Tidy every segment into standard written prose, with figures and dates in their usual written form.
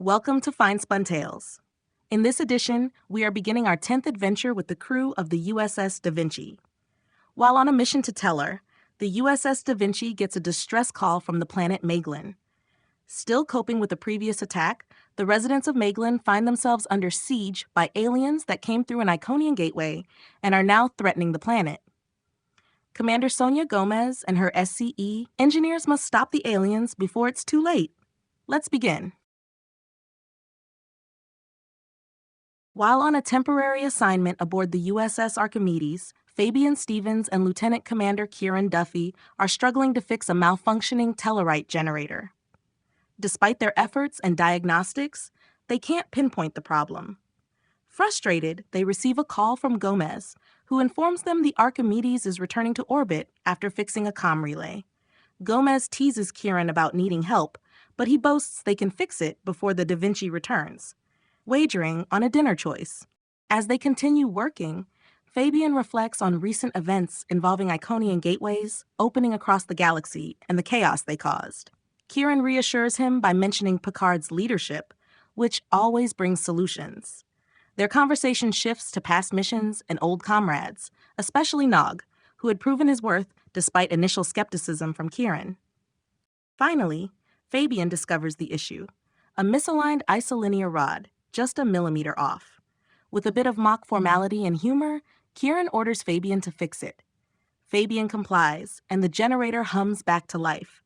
Welcome to Fine Spun Tales. In this edition, we are beginning our 10th adventure with the crew of the U.S.S. Da Vinci. While on a mission to Tellar, the U.S.S. Da Vinci gets a distress call from the planet Maeglin. Still coping with the previous attack, the residents of Maeglin find themselves under siege by aliens that came through an Iconian Gateway and are now threatening the planet. Commander Sonya Gomez and her S.C.E. engineers must stop the aliens before it's too late. Let's begin. While on a temporary assignment aboard the U.S.S. Archimedes, Fabian Stevens and Lieutenant Commander Kieran Duffy are struggling to fix a malfunctioning Tellarite generator. Despite their efforts and diagnostics, they can't pinpoint the problem. Frustrated, they receive a call from Gomez, who informs them the Archimedes is returning to orbit after fixing a comm relay. Gomez teases Kieran about needing help, but he boasts they can fix it before the Da Vinci returns, wagering on a dinner choice. As they continue working, Fabian reflects on recent events involving Iconian gateways opening across the galaxy and the chaos they caused. Kieran reassures him by mentioning Picard's leadership, which always brings solutions. Their conversation shifts to past missions and old comrades, especially Nog, who had proven his worth despite initial skepticism from Kieran. Finally, Fabian discovers the issue: a misaligned isolinear rod, just a millimeter off. With a bit of mock formality and humor, Kieran orders Fabian to fix it. Fabian complies, and the generator hums back to life.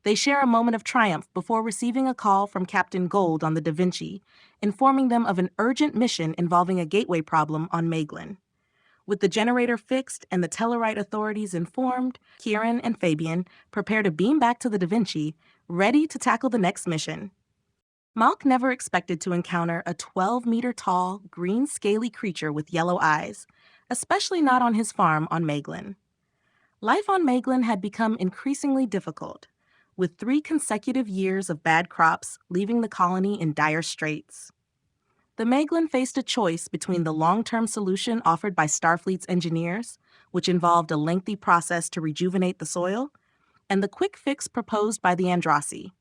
They share a moment of triumph before receiving a call from Captain Gold on the Da Vinci, informing them of an urgent mission involving a gateway problem on Maeglin. With the generator fixed and the Tellarite authorities informed, Kieran and Fabian prepare to beam back to the Da Vinci, ready to tackle the next mission. Malk never expected to encounter a 12-meter-tall, green scaly creature with yellow eyes, especially not on his farm on Maeglin. Life on Maeglin had become increasingly difficult, with 3 consecutive years of bad crops leaving the colony in dire straits. The Maeglin faced a choice between the long-term solution offered by Starfleet's engineers, which involved a lengthy process to rejuvenate the soil, and the quick fix proposed by the Andrasi.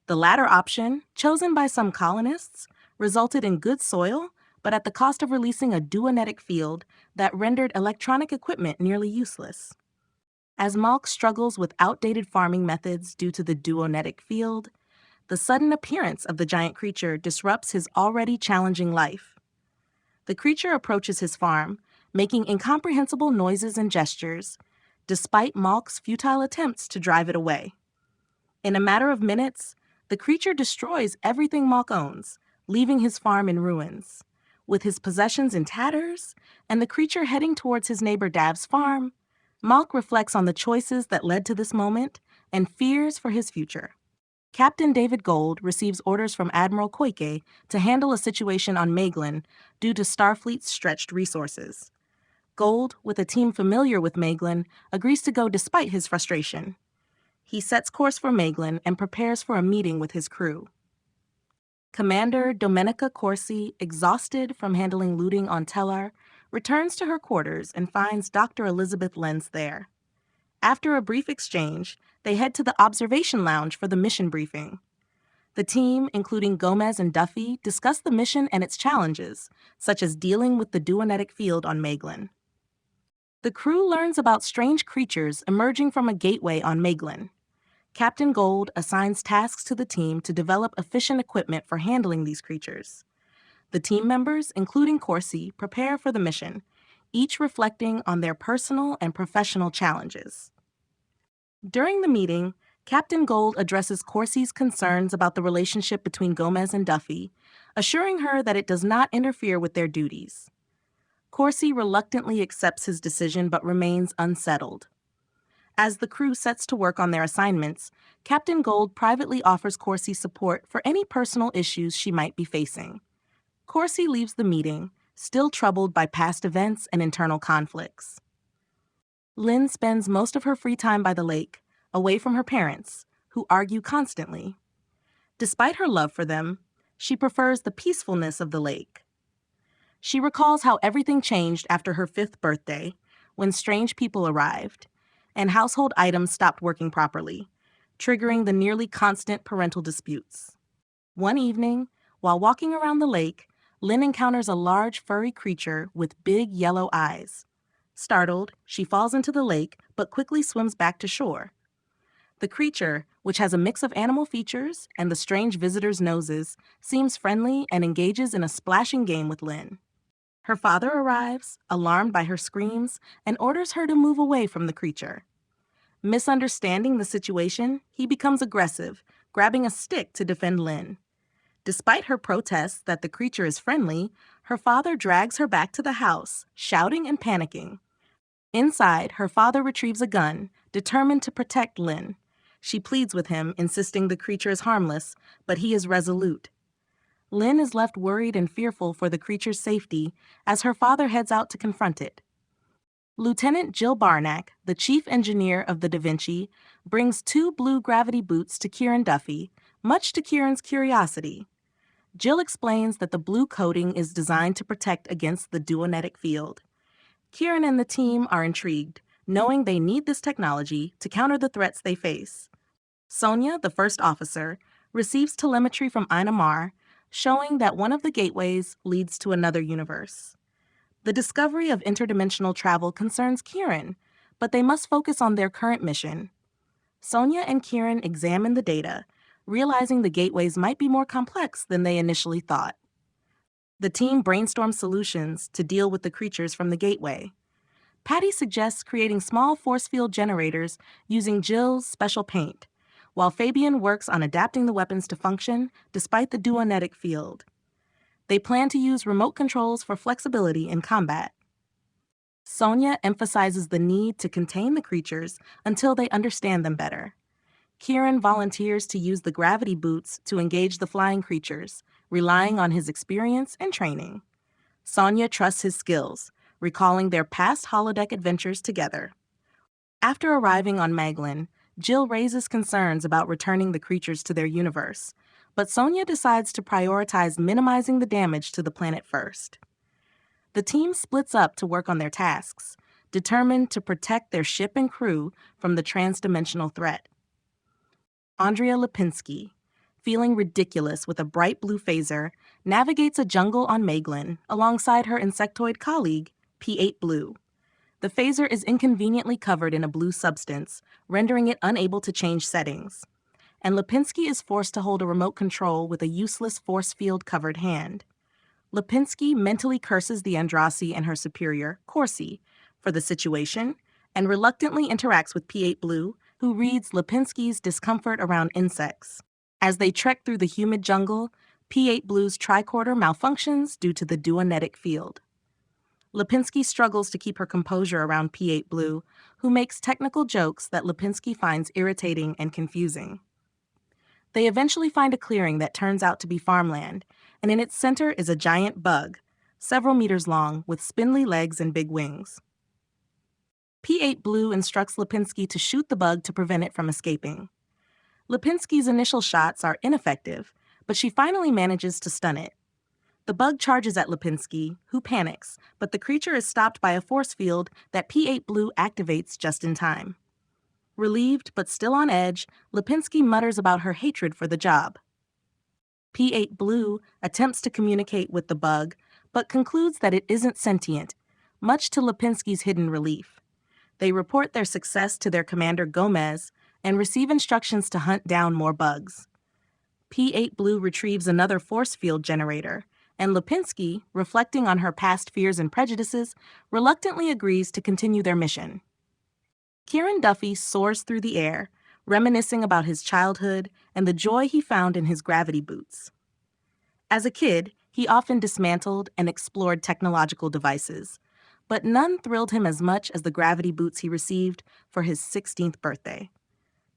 The latter option, chosen by some colonists, resulted in good soil, but at the cost of releasing a duonetic field that rendered electronic equipment nearly useless. As Malk struggles with outdated farming methods due to the duonetic field, the sudden appearance of the giant creature disrupts his already challenging life. The creature approaches his farm, making incomprehensible noises and gestures, despite Malk's futile attempts to drive it away. In a matter of minutes, the creature destroys everything Malk owns, leaving his farm in ruins. With his possessions in tatters, and the creature heading towards his neighbor Dav's farm, Malk reflects on the choices that led to this moment and fears for his future. Captain David Gold receives orders from Admiral Koike to handle a situation on Maeglin due to Starfleet's stretched resources. Gold, with a team familiar with Maeglin, agrees to go despite his frustration. He sets course for Maeglin and prepares for a meeting with his crew. Commander Domenica Corsi, exhausted from handling looting on Tellar, returns to her quarters and finds Dr. Elizabeth Lenz there. After a brief exchange, they head to the observation lounge for the mission briefing. The team, including Gomez and Duffy, discuss the mission and its challenges, such as dealing with the duonetic field on Maeglin. The crew learns about strange creatures emerging from a gateway on Maeglin. Captain Gold assigns tasks to the team to develop efficient equipment for handling these creatures. The team members, including Corsi, prepare for the mission, each reflecting on their personal and professional challenges. During the meeting, Captain Gold addresses Corsi's concerns about the relationship between Gomez and Duffy, assuring her that it does not interfere with their duties. Corsi reluctantly accepts his decision but remains unsettled. As the crew sets to work on their assignments, Captain Gold privately offers Corsi support for any personal issues she might be facing. Corsi leaves the meeting, still troubled by past events and internal conflicts. Lynn spends most of her free time by the lake, away from her parents, who argue constantly. Despite her love for them, she prefers the peacefulness of the lake. She recalls how everything changed after her 5th birthday, when strange people arrived, and household items stopped working properly, triggering the nearly constant parental disputes. One evening, While walking around the lake, Lynn encounters a large furry creature with big yellow eyes. Startled, she falls into the lake but quickly swims back to shore. The creature, which has a mix of animal features and the strange visitor's noses, seems friendly and engages in a splashing game with Lynn. Her father arrives, alarmed by her screams, and orders her to move away from the creature. Misunderstanding the situation, he becomes aggressive, grabbing a stick to defend Lynn. Despite her protests that the creature is friendly, her father drags her back to the house, shouting and panicking. Inside, her father retrieves a gun, determined to protect Lynn. She pleads with him, insisting the creature is harmless, but he is resolute. Lynn is left worried and fearful for the creature's safety as her father heads out to confront it. Lieutenant Jill Barnack, the chief engineer of the Vinci, brings 2 blue gravity boots to Kieran Duffy, much to Kieran's curiosity. Jill explains that the blue coating is designed to protect against the duonetic field. Kieran and the team are intrigued, knowing they need this technology to counter the threats they face. Sonya, the first officer, receives telemetry from Einamar, showing that one of the gateways leads to another universe. The discovery of interdimensional travel concerns Kieran, but they must focus on their current mission. Sonya and Kieran examine the data, realizing the gateways might be more complex than they initially thought. The team brainstorms solutions to deal with the creatures from the gateway. Patty suggests creating small force field generators using Jill's special paint, while Fabian works on adapting the weapons to function despite the duonetic field. They plan to use remote controls for flexibility in combat. Sonya emphasizes the need to contain the creatures until they understand them better. Kieran volunteers to use the gravity boots to engage the flying creatures, relying on his experience and training. Sonya trusts his skills, recalling their past holodeck adventures together. After arriving on Maeglin, Jill raises concerns about returning the creatures to their universe, but Sonya decides to prioritize minimizing the damage to the planet first. The team splits up to work on their tasks, determined to protect their ship and crew from the transdimensional threat. Andrea Lipinski, feeling ridiculous with a bright blue phaser, navigates a jungle on Maeglin alongside her insectoid colleague, P8 Blue. The phaser is inconveniently covered in a blue substance, rendering it unable to change settings. And Lipinski is forced to hold a remote control with a useless force field-covered hand. Lipinski mentally curses the Andrasi and her superior, Corsi, for the situation, and reluctantly interacts with P8 Blue, who reads Lipinski's discomfort around insects. As they trek through the humid jungle, P8 Blue's tricorder malfunctions due to the duonetic field. Lipinski struggles to keep her composure around P8 Blue, who makes technical jokes that Lipinski finds irritating and confusing. They eventually find a clearing that turns out to be farmland, and in its center is a giant bug, several meters long, with spindly legs and big wings. P8 Blue instructs Lipinski to shoot the bug to prevent it from escaping. Lipinski's initial shots are ineffective, but she finally manages to stun it. The bug charges at Lipinski, who panics, but the creature is stopped by a force field that P8 Blue activates just in time. Relieved but still on edge, Lipinski mutters about her hatred for the job. P8 Blue attempts to communicate with the bug, but concludes that it isn't sentient, much to Lipinski's hidden relief. They report their success to their commander Gomez and receive instructions to hunt down more bugs. P8 Blue retrieves another force field generator, and Lipinski, reflecting on her past fears and prejudices, reluctantly agrees to continue their mission. Kieran Duffy soars through the air, reminiscing about his childhood and the joy he found in his gravity boots. As a kid, he often dismantled and explored technological devices, but none thrilled him as much as the gravity boots he received for his 16th birthday.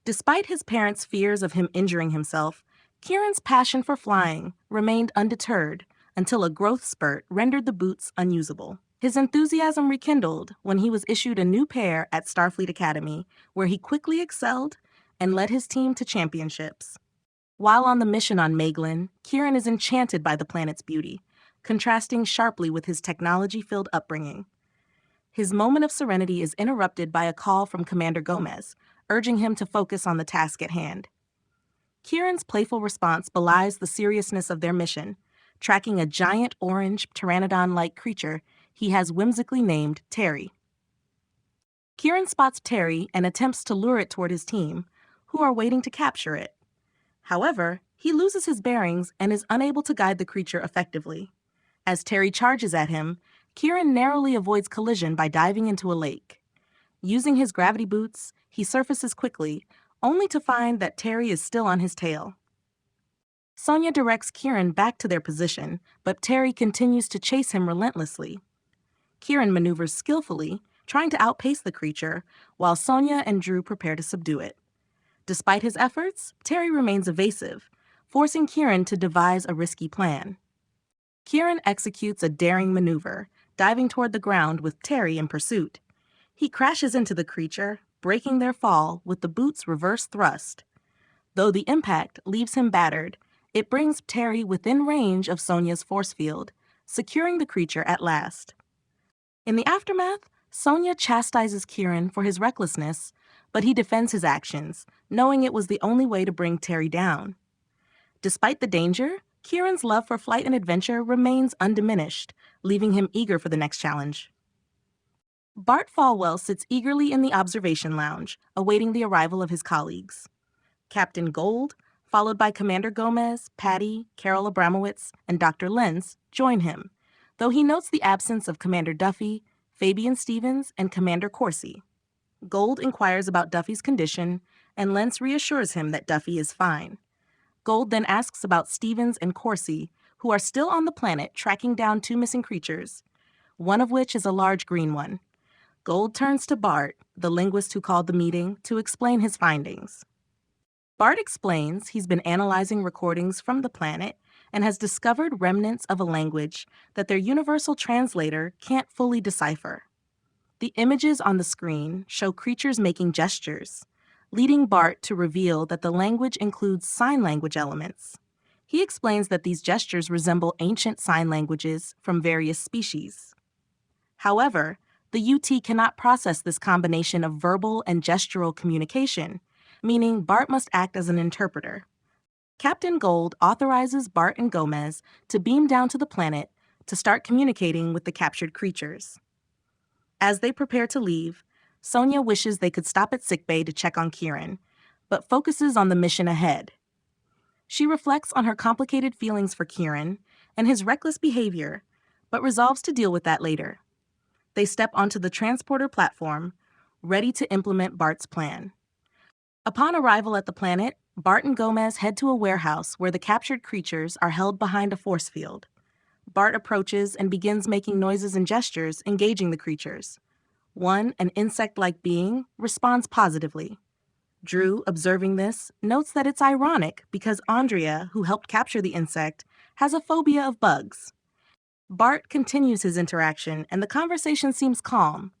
Despite his parents' fears of him injuring himself, Kieran's passion for flying remained undeterred until a growth spurt rendered the boots unusable. His enthusiasm rekindled when he was issued a new pair at Starfleet Academy, where he quickly excelled and led his team to championships. While on the mission on Maeglin, Kieran is enchanted by the planet's beauty, contrasting sharply with his technology-filled upbringing. His moment of serenity is interrupted by a call from Commander Gomez, urging him to focus on the task at hand. Kieran's playful response belies the seriousness of their mission, tracking a giant orange pteranodon-like creature he has whimsically named Terry. Kieran spots Terry and attempts to lure it toward his team, who are waiting to capture it. However, he loses his bearings and is unable to guide the creature effectively. As Terry charges at him, Kieran narrowly avoids collision by diving into a lake. Using his gravity boots, he surfaces quickly, only to find that Terry is still on his tail. Sonya directs Kieran back to their position, but Terry continues to chase him relentlessly. Kieran maneuvers skillfully, trying to outpace the creature, while Sonya and Drew prepare to subdue it. Despite his efforts, Terry remains evasive, forcing Kieran to devise a risky plan. Kieran executes a daring maneuver, diving toward the ground with Terry in pursuit. He crashes into the creature, breaking their fall with the boot's reverse thrust. Though the impact leaves him battered, it brings Terry within range of Sonya's force field, securing the creature at last. In the aftermath, Sonya chastises Kieran for his recklessness, but he defends his actions, knowing it was the only way to bring Terry down. Despite the danger, Kieran's love for flight and adventure remains undiminished, leaving him eager for the next challenge. Bart Falwell sits eagerly in the observation lounge, awaiting the arrival of his colleagues. Captain Gold, followed by Commander Gomez, Patty, Carol Abramowitz, and Dr. Lenz, join him, though he notes the absence of Commander Duffy, Fabian Stevens, and Commander Corsi. Gold inquires about Duffy's condition, and Lenz reassures him that Duffy is fine. Gold then asks about Stevens and Corsi, who are still on the planet tracking down two missing creatures, one of which is a large green one. Gold turns to Bart, the linguist who called the meeting, to explain his findings. Bart explains he's been analyzing recordings from the planet and has discovered remnants of a language that their universal translator can't fully decipher. The images on the screen show creatures making gestures, leading Bart to reveal that the language includes sign language elements. He explains that these gestures resemble ancient sign languages from various species. However, the UT cannot process this combination of verbal and gestural communication, meaning Bart must act as an interpreter. Captain Gold authorizes Bart and Gomez to beam down to the planet to start communicating with the captured creatures. As they prepare to leave, Sonya wishes they could stop at sickbay to check on Kieran, but focuses on the mission ahead. She reflects on her complicated feelings for Kieran and his reckless behavior, but resolves to deal with that later. They step onto the transporter platform, ready to implement Bart's plan. Upon arrival at the planet, Bart and Gomez head to a warehouse where the captured creatures are held behind a force field. Bart approaches and begins making noises and gestures, engaging the creatures. One, an insect-like being, responds positively. Drew, observing this, notes that it's ironic because Andrea, who helped capture the insect, has a phobia of bugs. Bart continues his interaction, and the conversation seems calm.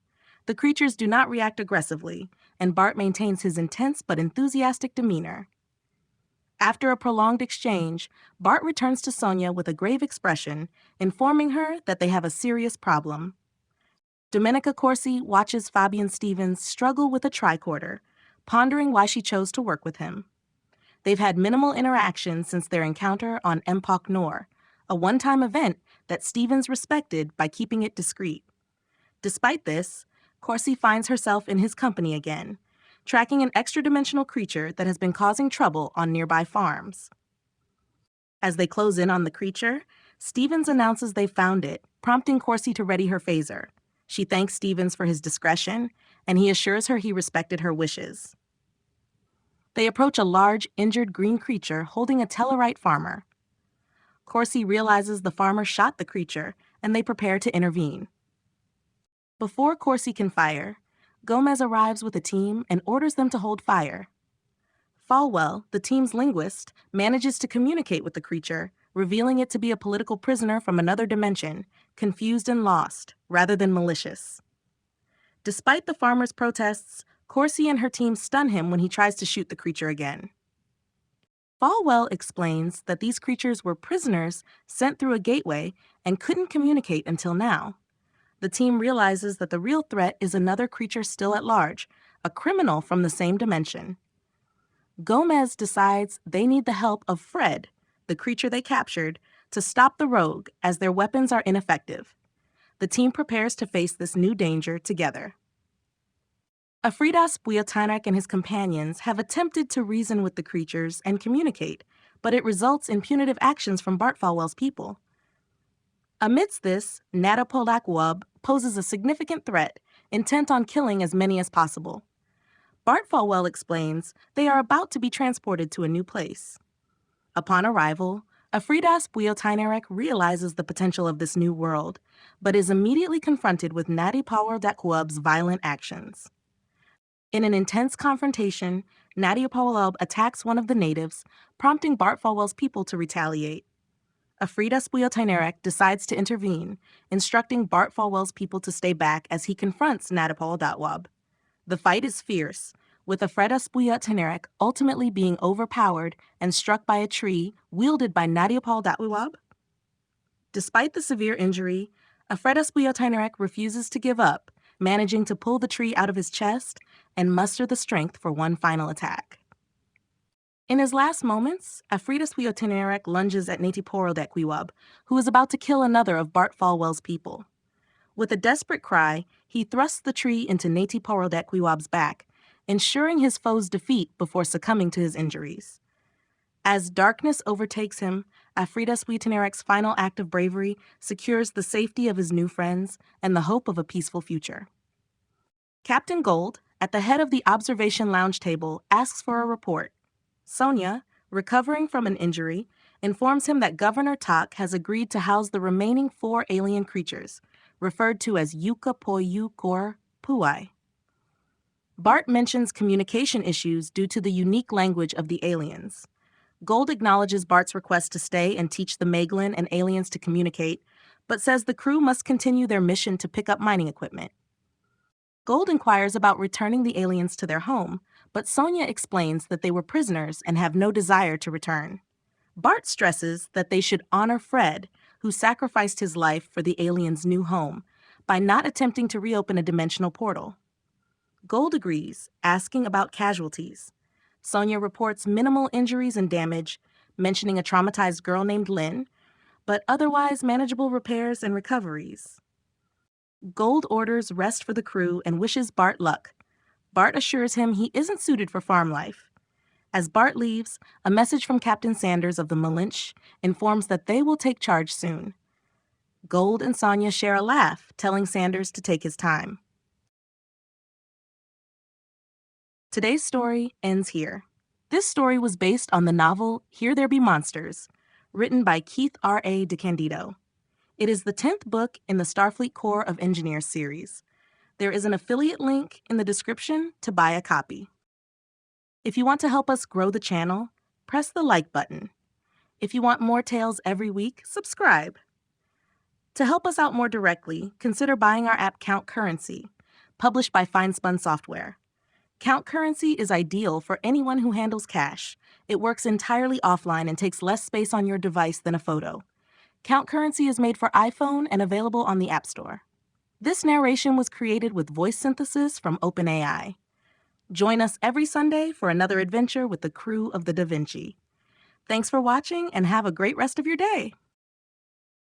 The creatures do not react aggressively, and Bart maintains his intense but enthusiastic demeanor. After a prolonged exchange, Bart returns to Sonya with a grave expression, informing her that they have a serious problem. Domenica Corsi watches Fabian Stevens struggle with a tricorder, pondering why she chose to work with him. They've had minimal interaction since their encounter on Empok Nor, a one-time event that Stevens respected by keeping it discreet. Despite this, Corsi finds herself in his company again, tracking an extra-dimensional creature that has been causing trouble on nearby farms. As they close in on the creature, Stevens announces they've found it, prompting Corsi to ready her phaser. She thanks Stevens for his discretion, and he assures her he respected her wishes. They approach a large, injured green creature holding a Tellarite farmer. Corsi realizes the farmer shot the creature, and they prepare to intervene. Before Corsi can fire, Gomez arrives with a team and orders them to hold fire. Falwell, the team's linguist, manages to communicate with the creature, revealing it to be a political prisoner from another dimension, confused and lost, rather than malicious. Despite the farmer's protests, Corsi and her team stun him when he tries to shoot the creature again. Falwell explains that these creatures were prisoners sent through a gateway and couldn't communicate until now. The team realizes that the real threat is another creature still at large, a criminal from the same dimension. Gomez decides they need the help of Fred, the creature they captured, to stop the rogue as their weapons are ineffective. The team prepares to face this new danger together. Afridas Buyatanrak and his companions have attempted to reason with the creatures and communicate, but it results in punitive actions from Bart Falwell's people. Amidst this, Natapoldak Wub poses a significant threat, intent on killing as many as possible. Bart Falwell explains they are about to be transported to a new place. Upon arrival, Afridas Buyatanrak realizes the potential of this new world, but is immediately confronted with Natapoldak Wub's violent actions. In an intense confrontation, Natapoldak attacks one of the natives, prompting Bart Falwell's people to retaliate. Afridas Buyatanrak decides to intervene, instructing Bart Falwell's people to stay back as he confronts Natapoldak Wub. The fight is fierce, with Afridas Buyatanrak ultimately being overpowered and struck by a tree wielded by Natapoldak Wub. Despite the severe injury, Afridas Buyatanrak refuses to give up, managing to pull the tree out of his chest and muster the strength for one final attack. In his last moments, Afridas Buyatanrak lunges at Natapoldak Wub, who is about to kill another of Bart Falwell's people. With a desperate cry, he thrusts the tree into Natapoldak Wub's back, ensuring his foe's defeat before succumbing to his injuries. As darkness overtakes him, Afridas Buyatanrak's final act of bravery secures the safety of his new friends and the hope of a peaceful future. Captain Gold, at the head of the observation lounge table, asks for a report. Sonya, recovering from an injury, informs him that Governor Tak has agreed to house the remaining 4 alien creatures, referred to as Yuka Poyu Kor Puai. Bart mentions communication issues due to the unique language of the aliens. Gold acknowledges Bart's request to stay and teach the Maeglin and aliens to communicate, but says the crew must continue their mission to pick up mining equipment. Gold inquires about returning the aliens to their home, but Sonya explains that they were prisoners and have no desire to return. Bart stresses that they should honor Fred, who sacrificed his life for the aliens' new home, by not attempting to reopen a dimensional portal. Gold agrees, asking about casualties. Sonya reports minimal injuries and damage, mentioning a traumatized girl named Lynn, but otherwise manageable repairs and recoveries. Gold orders rest for the crew and wishes Bart luck. Bart assures him he isn't suited for farm life. As Bart leaves, a message from Captain Sanders of the Malinch informs that they will take charge soon. Gold and Sonya share a laugh, telling Sanders to take his time. Today's story ends here. This story was based on the novel Here There Be Monsters, written by Keith R.A. DeCandido. It is the 10th book in the Starfleet Corps of Engineers series. There is an affiliate link in the description to buy a copy. If you want to help us grow the channel, press the like button. If you want more tales every week, subscribe. To help us out more directly, consider buying our app Count Currency, published by Finespun Software. Count Currency is ideal for anyone who handles cash. It works entirely offline and takes less space on your device than a photo. Count Currency is made for iPhone and available on the App Store. This narration was created with voice synthesis from OpenAI. Join us every Sunday for another adventure with the crew of the Da Vinci. Thanks for watching and have a great rest of your day.